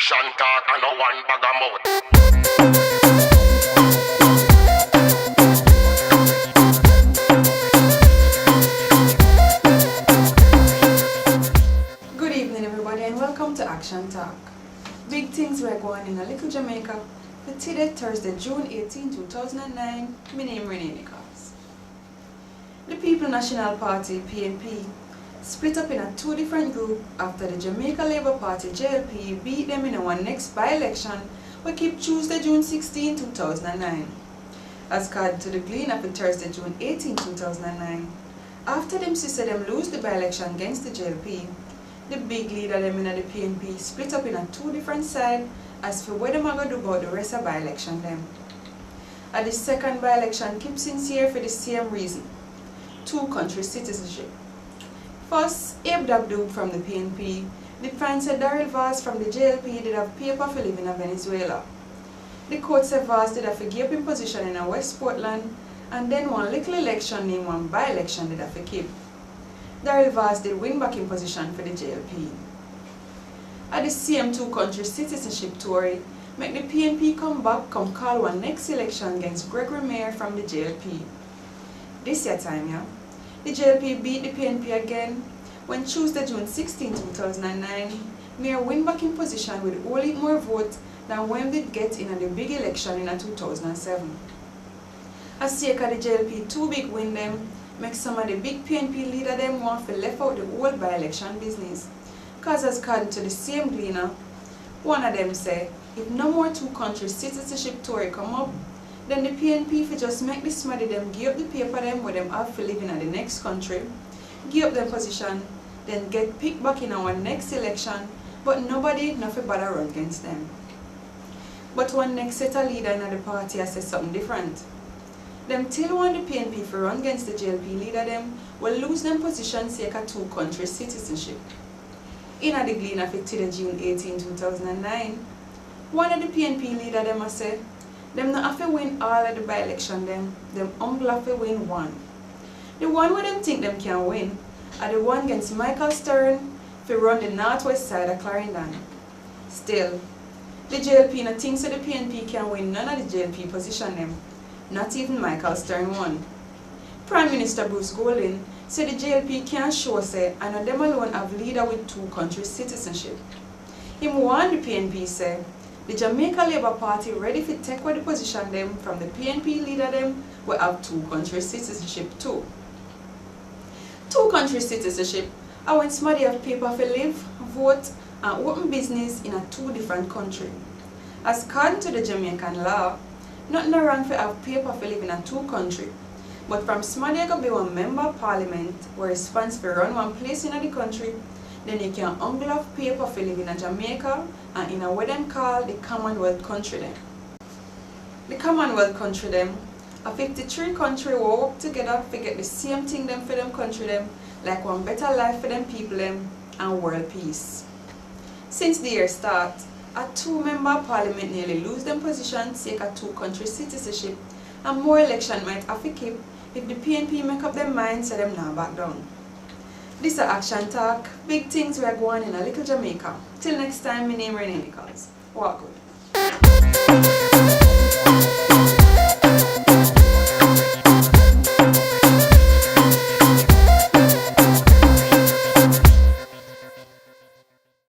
Action talk and no one bag of mouth. Good evening everybody and welcome to Action Talk. Big things were going in a little Jamaica for today Thursday, June 18, 2009. My name is Rennae Nichols. The People National Party, PNP, split up in two different groups after the Jamaica Labour Party, JLP, beat them in one next by-election we keep Tuesday, June 16, 2009. As card to the Gleaner for Thursday, June 18, 2009. After them sister them lose the by-election against the JLP, the big leader them in the PNP split up in two different sides as for what them are going to do about the rest of by-election them. At the second by-election keep sincere for the same reason. Two-country citizenship. First, Abe Dabdoub from the PNP defines that Daryl Vaz from the JLP did have paper for living in Venezuela. The court said Vaz did have a give him position in West Portland and then one little election named one by-election did have a keep. Daryl Vaz did win back in position for the JLP. At the same two-country citizenship tour, make the PNP come call one next election against Gregory Mayer from the JLP. This year time, yeah. The JLP beat the PNP again when Tuesday, June 16, 2009, Mayor win back in position with only more votes than when they get in the big election in 2007. As sake of the JLP too big win them, make some of the big PNP leader them want to left out the whole by-election business. Cause as according to the same Gleaner, one of them say, if no more two-country citizenship tour come up, then the PNP for just make this money them give up the paper them where them have for living in the next country, give up them position, then get picked back in our next election, but nobody nothing bother run against them. But one next set of leader in the party has said something different. Them still want the PNP for run against the JLP leader them will lose them position sake of two-country citizenship. In the Gleaner for today, June 18, 2009, one of the PNP leader them has said, them not have to win all of the by-election them only have to win one. The one where them think them can win are the one against Michael Stern for run the northwest side of Clarendon. Still, the JLP no thinks that the PNP can win none of the JLP position them, not even Michael Stern won. Prime Minister Bruce Golding said the JLP can't show say and them alone have leader with two-country citizenship. Him warned the PNP say, the Jamaica Labour Party ready to take away the position them from the PNP leader them will have two-country citizenship too. Two-country citizenship are when somebody have paper for live, vote and open business in two different countries. As according to the Jamaican law, nothing wrong for have paper for live in two countries, but from somebody can be one member of parliament where is funds for run one place in the country, then you can only have paper for live in Jamaica and in what them call the Commonwealth country them. The Commonwealth country them are 53 countries who work together to get the same thing them for them country them, like one better life for them people them and world peace. Since the year start, a two-member parliament nearly lose them position sake of two-country citizenship and more election might have to keep if the PNP make up their mind so them now back down. This is Action Talk. Big things we are going in a little Jamaica. Till next time, my name is Rennae Nichols. Walk good.